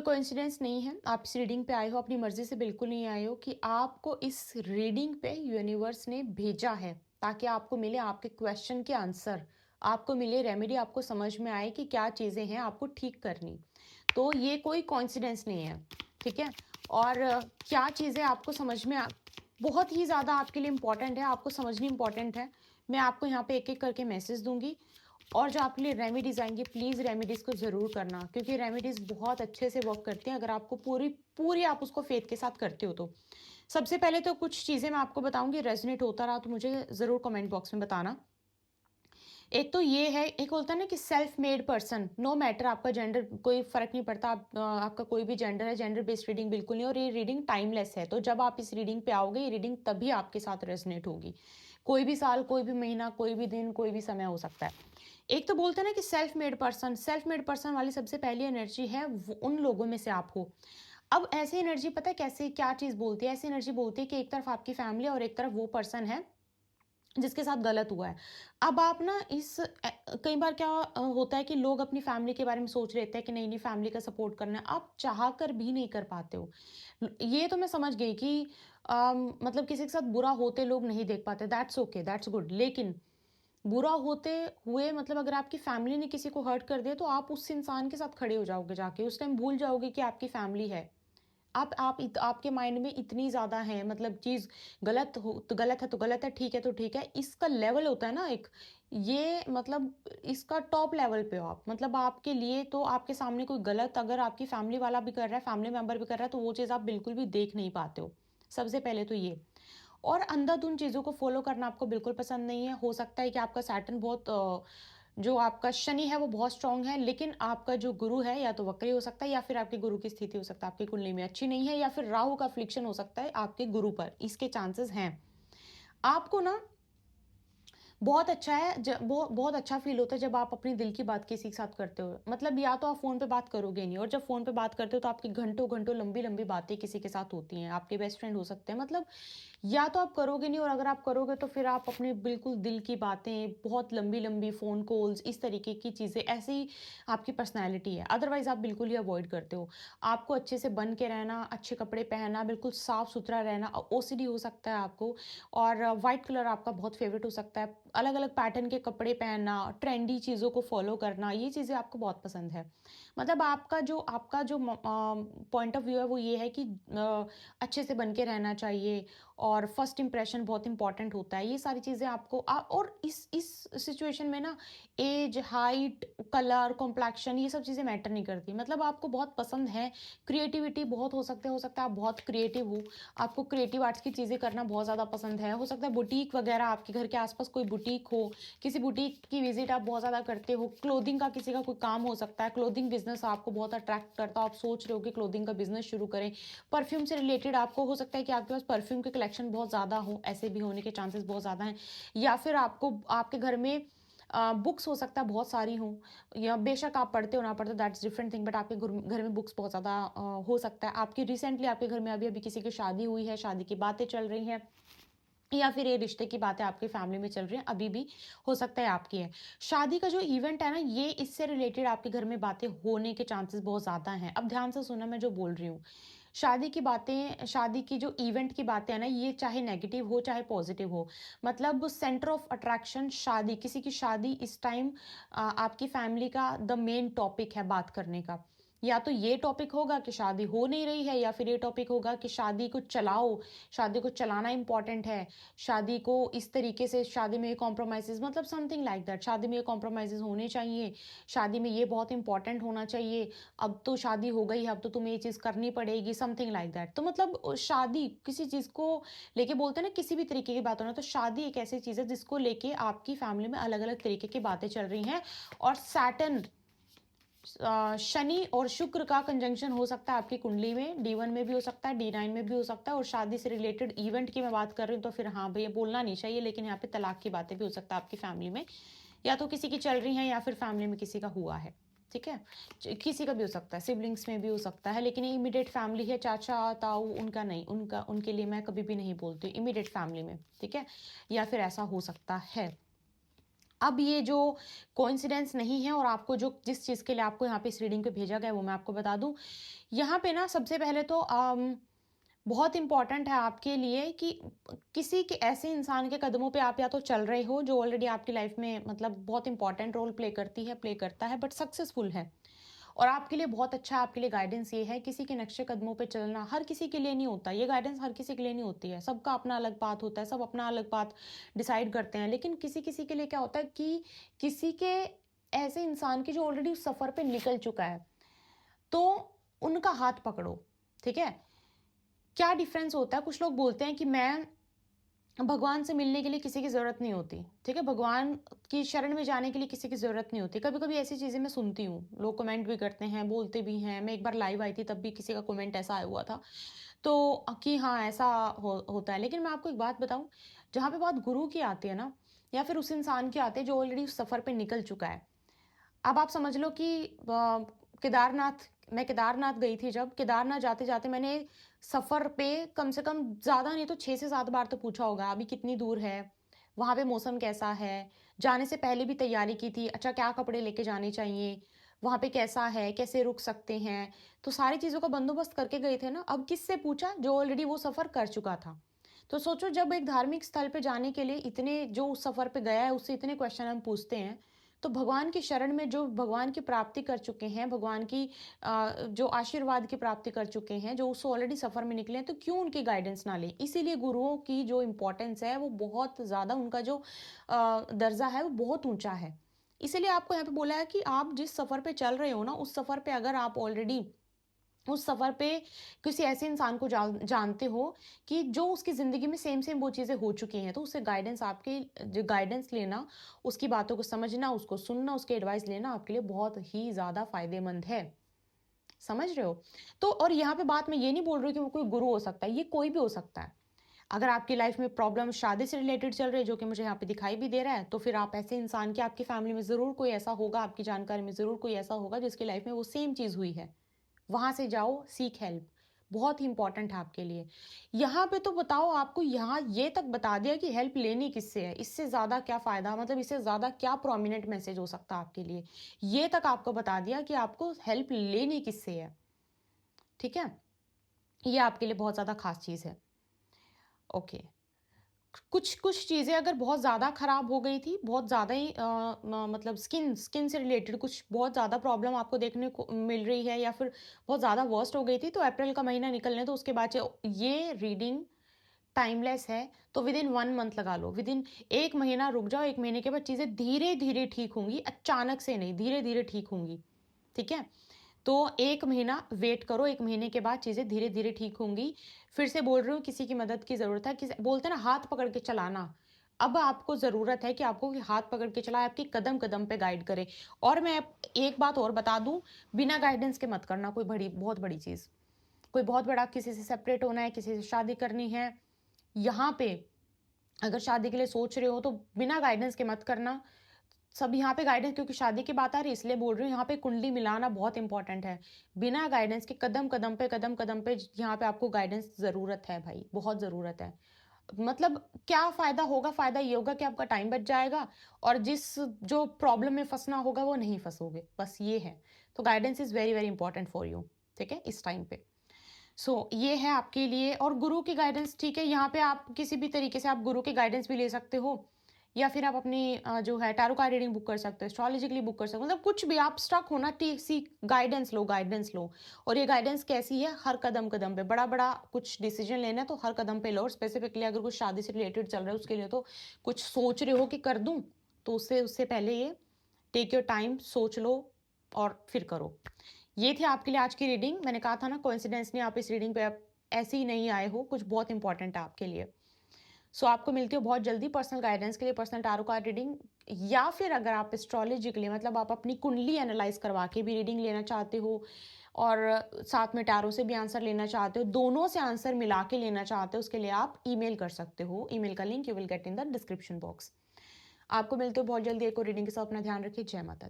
कोई कोइंसिडेंस नहीं है। आप इस रीडिंग पे आए हो, अपनी मर्ज़ी से बिल्कुल नहीं आए हो कि आपको इस रीडिंग पे यूनिवर्स ने भेजा है, ताकि आपको मिले आपके क्वेश्चन के आंसर, आपको मिले रेमेडी, आपको समझ में आए कि क्या चीज़ें हैं आपको ठीक करनी। तो ये कोई कोइंसिडेंस नहीं है, ठीक है? और क्या चीज़ें आपको समझ में बहुत ही ज़्यादा आपके लिए इम्पोर्टेंट है, आपको समझनी इम्पोर्टेंट है। मैं आपको यहाँ पे एक-एक करके मैसेज दूँगी और जो आपके लिए रेमेडीज़ आएँगी, प्लीज़ रेमेडीज़ को ज़रूर करना, क्योंकि रेमेडीज़ बहुत अच्छे से वर्क करती हैं अगर आपको पूरी पूरी आप उसको फ़ेथ के साथ करते हो तो। सबसे पहले तो कुछ चीज़ें मैं आपको बताऊँगी, रेज़ोनेट होता रहा तो मुझे ज़रूर कमेंट बॉक्स में बताना। एक तो ये है, एक होता है ना कि self made person, no matter आपका जेंडर, कोई फ़र्क नहीं पड़ता, आपका कोई भी जेंडर है, जेंडर बेस्ड रीडिंग बिल्कुल नहीं, और ये रीडिंग टाइमलेस है। तो जब आप इस रीडिंग पे आओगे, ये रीडिंग तभी आपके साथ रेज़ोनेट होगी। कोई भी साल, कोई भी महीना, कोई भी दिन, कोई भी समय हो सकता है। एक तो बोलते हैं ना कि सेल्फ मेड पर्सन वाली सबसे पहली एनर्जी है, वो उन लोगों में से आप हो। अब ऐसी एनर्जी पता है कैसे क्या चीज़ बोलती है? ऐसी एनर्जी बोलती है कि एक तरफ आपकी फैमिली और एक तरफ वो पर्सन है जिसके साथ गलत हुआ है। अब आप ना कई बार क्या होता है कि लोग अपनी फैमिली के बारे में सोच लेते हैं कि नहीं, नहीं फैमिली का सपोर्ट करना है, आप चाह कर भी नहीं कर पाते हो। ये तो मैं समझ गई कि मतलब किसी के साथ बुरा होते लोग नहीं देख पाते, दैट्स ओके, दैट्स गुड। लेकिन बुरा होते हुए मतलब अगर आपकी फैमिली ने किसी को हर्ट कर दिया तो आप उस इंसान के साथ खड़े हो जाओगे जाके, उस टाइम भूल जाओगे कि आपकी फैमिली है। आपके माइंड में इतनी ज़्यादा है, मतलब चीज़ गलत हो तो गलत है तो गलत है, ठीक है तो ठीक है। इसका लेवल होता है ना एक, ये मतलब इसका टॉप लेवल पे हो आप। मतलब आपके लिए तो आपके सामने कोई गलत अगर आपकी फैमिली वाला भी कर रहा है, फैमिली मेंबर भी कर रहा है, तो वो चीज़ आप बिल्कुल भी देख नहीं पाते हो। सबसे पहले तो ये। और अंधाधुंध चीज़ों को फ़ॉलो करना आपको बिल्कुल पसंद नहीं है। हो सकता है कि आपका सैटर्न बहुत जो आपका शनि है वो बहुत स्ट्रॉन्ग है, लेकिन आपका जो गुरु है या तो वक्री हो सकता है या फिर आपके गुरु की स्थिति हो सकता है आपकी कुंडली में अच्छी नहीं है, या फिर राहु का अफ़्लिक्शन हो सकता है आपके गुरु पर, इसके चांसेस हैं। आपको ना बहुत अच्छा है, बहुत अच्छा फ़ील होता है जब आप अपने दिल की बात किसी के साथ करते हो। मतलब या तो आप फ़ोन पे बात करोगे नहीं, और जब फ़ोन पे बात करते हो तो आपकी घंटों-घंटों लंबी-लंबी बातें किसी के साथ होती हैं, आपके बेस्ट फ्रेंड हो सकते हैं। मतलब या तो आप करोगे नहीं, और अगर आप करोगे तो फिर आप अपने बिल्कुल दिल की बातें, बहुत लंबी-लंबी फ़ोन कॉल्स, इस तरीके की चीज़ें, ऐसे ही आपकी पर्सनैलिटी है। अदरवाइज़ आप बिल्कुल ही अवॉइड करते हो। आपको अच्छे से बन के रहना, अच्छे कपड़े पहनना, बिल्कुल साफ-सुथरा रहना, ओसीडी हो सकता है आपको, और व्हाइट कलर आपका बहुत फ़ेवरेट हो सकता है। अलग-अलग पैटर्न के कपड़े पहनना, ट्रेंडी चीज़ों को फ़ॉलो करना, ये चीज़ें आपको बहुत पसंद है। मतलब आपका जो पॉइंट ऑफ व्यू है वो ये है कि अच्छे से बन के रहना चाहिए, और फर्स्ट इंप्रेशन बहुत इंपॉर्टेंट होता है। ये सारी चीज़ें आपको और इस सिचुएशन में ना एज, हाइट, कलर, कॉम्प्लेक्शन ये सब चीज़ें मैटर नहीं करती। मतलब आपको बहुत पसंद है, क्रिएटिविटी बहुत हो सकता है आप बहुत क्रिएटिव हो, आपको क्रिएटिव आर्ट्स की चीज़ें करना बहुत ज़्यादा पसंद है। हो सकता है बुटीक वगैरह आपके घर के आस-पास कोई बुटीक हो, किसी बुटीक की विज़िट आप बहुत ज़्यादा करते हो, क्लोथिंग का किसी का कोई काम हो सकता है, क्लोथिंग बिज़नेस आपको बहुत अट्रैक्ट करता हो, आप सोच रहे हो कि क्लोथिंग का बिज़नेस शुरू करें। परफ्यूम से रिलेटेड आपको हो सकता है कि आपके पास परफ्यूम के कलेक्शन बहुत ज़्यादा हो, ऐसे भी होने के चांसेस बहुत ज़्यादा हैं। या फिर आपको आपके घर में बुक्स हो सकता है बहुत सारी हों, या बेशक आप पढ़ते हो ना पढ़ते हो दैट्स डिफरेंट थिंग, बट आपके घर में बुक्स बहुत ज़्यादा हो सकता है। आपकी रिसेंटली आपके घर में अभी-अभी किसी की शादी हुई है, शादी की बातें चल रही हैं, या फिर ये रिश्ते की बातें आपकी फैमिली में चल रही हैं, अभी भी हो सकता है आपकी है। शादी का जो इवेंट है ना, ये इससे रिलेटेड आपके घर में बातें होने के चांसेस बहुत ज़्यादा हैं। अब ध्यान से सुनना मैं जो बोल रही हूँ। शादी की बातें, शादी की जो इवेंट की बातें हैं ना, ये चाहे नेगेटिव हो, चाहे पॉजिटिव हो। मतलब सेंटर ऑफ अट्रैक्शन शादी, किसी की शादी इस टाइम आपकी फैमिली का द मेन टॉपिक है बात करने का। या तो ये टॉपिक होगा कि शादी हो नहीं रही है, या फिर ये टॉपिक होगा कि शादी को चलाओ, शादी को चलाना इम्पोर्टेंट है। शादी को इस तरीके से, शादी में ये कॉम्प्रोमाइज़ेज़, मतलब समथिंग लाइक दैट, शादी में ये कॉम्प्रोमाइज़ेज़ होने चाहिए, शादी में ये बहुत इम्पोर्टेंट होना चाहिए, अब तो शादी हो गई है, अब तो तुम्हें ये चीज़ करनी पड़ेगी, समथिंग लाइक दैट। तो मतलब शादी किसी चीज़ को लेके बोलते हैं ना, किसी भी तरीके की बात हो ना, तो शादी एक ऐसी चीज़ है जिसको लेके आपकी फैमिली में अलग-अलग तरीके की बातें चल रही हैं। और सैटर्न, शनि और शुक्र का कंजंक्शन हो सकता है आपकी कुंडली में, D1 में भी हो सकता है, D9 में भी हो सकता है, और शादी से रिलेटेड इवेंट की मैं बात कर रही हूँ तो फिर हाँ भैया बोलना नहीं चाहिए, लेकिन यहाँ पे तलाक की बातें भी हो सकता है आपकी फैमिली में, या तो किसी की चल रही हैं या फिर फैमिली में किसी का हुआ है। ठीक है, किसी का भी हो सकता है, सिबलिंग्स में भी हो सकता है, लेकिन ये इमीडिएट फैमिली है, चाचा ताऊ उनका नहीं, उनका उनके लिए मैं कभी भी नहीं बोलती इमीडिएट फैमिली में, ठीक है, या फिर ऐसा हो सकता है। अब ये जो कोइंसिडेंस नहीं है और आपको जो जिस चीज़ के लिए आपको यहाँ पे इस रीडिंग पे भेजा गया है वो मैं आपको बता दूँ। यहाँ पे ना सबसे पहले तो बहुत इम्पोर्टेंट है आपके लिए कि किसी के ऐसे इंसान के कदमों पे आप या तो चल रहे हो जो ऑलरेडी आपकी लाइफ में मतलब बहुत इंपॉर्टेंट रोल प्ले करता है बट सक्सेसफुल है। और आपके लिए बहुत अच्छा है, आपके लिए गाइडेंस ये है किसी के नक्शे कदमों पे चलना हर किसी के लिए नहीं होता, ये गाइडेंस हर किसी के लिए नहीं होती है, सबका अपना अलग पाथ होता है, सब अपना अलग पाथ डिसाइड करते हैं, लेकिन किसी किसी के लिए क्या होता है कि किसी के ऐसे इंसान की जो ऑलरेडी उस सफर पे निकल चुका है, तो उनका हाथ पकड़ो। ठीक है, क्या डिफरेंस होता है, कुछ लोग बोलते हैं कि मैं भगवान से मिलने के लिए किसी की ज़रूरत नहीं होती, ठीक है? भगवान की शरण में जाने के लिए किसी की ज़रूरत नहीं होती। कभी-कभी ऐसी चीज़ें मैं सुनती हूँ, लोग कमेंट भी करते हैं, बोलते भी हैं। मैं एक बार लाइव आई थी तब भी किसी का कमेंट ऐसा आया हुआ था। तो कि हाँ, ऐसा होता है। लेकिन मैं आपको एक बात बताऊँ, जहाँ पे बात गुरु की आती है ना, या फिर उस इंसान की आती है जो ऑलरेडी उस सफ़र पे निकल चुका है। अब आप समझ लो कि केदारनाथ मैं केदारनाथ गई थी जब, केदारनाथ जाते-जाते मैंने सफ़र पे कम से कम ज़्यादा नहीं तो 6 से 7 बार तो पूछा होगा, अभी कितनी दूर है? वहाँ पे मौसम कैसा है? जाने से पहले भी तैयारी की थी, अच्छा क्या कपड़े लेके जाने चाहिए? वहाँ पे कैसा है? कैसे रुक सकते हैं? तो सारी चीज़ों का बंदोबस्त करके गए थे ना, अब किससे पूछा? जो ऑलरेडी वो सफ़र कर चुका था। तो सोचो जब एक धार्मिक स्थल पे जाने के लिए इतने जो उस सफ़र पे गया है, उससे इतने क्वेश्चन हम पूछते हैं, तो भगवान की शरण में जो भगवान की प्राप्ति कर चुके हैं, भगवान की जो आशीर्वाद की प्राप्ति कर चुके हैं, जो उससे ऑलरेडी सफ़र में निकले हैं, तो क्यों उनकी गाइडेंस ना लें? इसीलिए गुरुओं की जो इम्पोर्टेंस है, वो बहुत ज़्यादा उनका जो दर्जा है, वो बहुत ऊँचा है। इसीलिए आपको यहाँ पे बोला है कि आप जिस सफ़र पे चल रहे हो ना, उस सफ़र पे अगर आप ऑलरेडी उस सफ़र पे किसी ऐसे इंसान को जानते हो कि जो उसकी ज़िंदगी में सेम सेम वो चीज़ें हो चुकी हैं, तो उससे गाइडेंस आपके जो गाइडेंस लेना, उसकी बातों को समझना, उसको सुनना, उसकी एडवाइस लेना आपके लिए बहुत ही ज़्यादा फ़ायदेमंद है। समझ रहे हो? तो और यहाँ पे बात मैं ये नहीं बोल रही हूँ कि वो कोई गुरु हो सकता है, ये कोई भी हो सकता है। अगर आपकी लाइफ़ में प्रॉब्लम शादी से रिलेटेड चल रही है, जो कि मुझे यहाँ पे दिखाई भी दे रहा है, तो फिर आप ऐसे इंसान की आपकी फैमिली में ज़रूर कोई ऐसा होगा, आपकी जानकारी में ज़रूर कोई ऐसा होगा जिसकी लाइफ़ में वो सेम चीज़ हुई है। वहाँ से जाओ, सीक हेल्प, बहुत ही इम्पोर्टेंट है आपके लिए। यहाँ पे तो बताओ आपको यहाँ ये तक बता दिया कि हेल्प लेनी किससे है, इससे ज़्यादा क्या फ़ायदा मतलब इससे ज़्यादा क्या प्रोमिनेंट मैसेज हो सकता है आपके लिए। ये तक आपको बता दिया कि आपको हेल्प लेनी किससे है, ठीक है? ये आपके लिए बहुत ज़्यादा ख़ास चीज़ है। ओके। कुछ कुछ चीज़ें अगर बहुत ज़्यादा खराब हो गई थी, बहुत ज़्यादा ही मतलब स्किन स्किन से रिलेटेड कुछ बहुत ज़्यादा प्रॉब्लम आपको देखने को मिल रही है या फिर बहुत ज़्यादा वर्स्ट हो गई थी, तो अप्रैल का महीना निकलने दो, उसके बाद ये रीडिंग टाइमलेस है, तो विदिन 1 मंथ लगा लो, विदिन 1 महीना रुक जाओ, 1 महीने के बाद चीज़ें धीरे-धीरे ठीक होंगी, अचानक से नहीं, धीरे-धीरे ठीक होंगी, ठीक है? तो 1 महीना वेट करो, 1 महीने के बाद चीज़ें धीरे-धीरे ठीक होंगी। फिर से बोल रही हूँ किसी की मदद की ज़रूरत है, किसी बोलते हैं ना हाथ पकड़ के चलाना। अब आपको ज़रूरत है कि आपको कि हाथ पकड़ के चलाए, आपकी कदम-कदम पे गाइड करे। और मैं एक बात और बता दूँ, बिना गाइडेंस के मत करना कोई बहुत बड़ी चीज़। कोई बहुत बड़ा किसी से सेपरेट होना है, किसी से शादी करनी है, यहाँ पे अगर शादी के लिए सोच रहे हो तो बिना गाइडेंस के मत करना। सब यहाँ पे गाइडेंस क्योंकि शादी की बात आ रही है इसलिए बोल रही हूँ, यहाँ पे कुंडली मिलाना बहुत इंपॉर्टेंट है। बिना गाइडेंस के कदम-कदम पे यहाँ पे आपको गाइडेंस ज़रूरत है भाई, बहुत ज़रूरत है। मतलब क्या फ़ायदा होगा? फ़ायदा ये होगा कि आपका टाइम बच जाएगा और जो प्रॉब्लम में फँसना होगा वो नहीं फँसोगे, बस ये है। तो guidance is very, very important for you, ठीक है? इस टाइम पे। ये है आपके लिए और गुरु की गाइडेंस ठीक है, यहाँ पे आप किसी भी तरीके से आप गुरु की गाइडेंस भी ले सकते हो या फिर आप अपनी जो है टैरो कार्ड रीडिंग बुक कर सकते हो, एस्ट्रोलॉजी के लिए बुक कर सकते हो, मतलब कुछ भी आप स्टक हो ना टी सी गाइडेंस लो और ये गाइडेंस कैसी है हर कदम-कदम पे बड़ा-बड़ा कुछ डिसीजन लेना है तो हर कदम पे लो और स्पेसिफिकली अगर कुछ शादी से रिलेटेड चल रहा है उसके लिए तो कुछ सोच रहे हो कि कर दूँ, तो उससे उससे पहले ये टेक योर टाइम सोच लो और फिर करो। ये थी आपके लिए आज की रीडिंग। मैंने कहा था ना कोइंसिडेंटली आप इस रीडिंग पे आप ऐसे ही नहीं आए हो, कुछ बहुत इंपॉर्टेंट है आपके लिए। आपको मिलती हो बहुत जल्दी पर्सनल गाइडेंस के लिए पर्सनल टैरो कार्ड रीडिंग या फिर अगर आप एस्ट्रोलॉजी के लिए मतलब आप अपनी कुंडली एनालाइज करवा के भी रीडिंग लेना चाहते हो और साथ में टैरो से भी आंसर लेना चाहते हो, दोनों से आंसर मिला के लेना चाहते हो, उसके लिए आप ईमेल कर सकते हो। ईमेल का link you will get in the description box. आपको मिलते हो बहुत जल्दी एक और रीडिंग के साथ। अपना ध्यान रखिए। जय माता दी।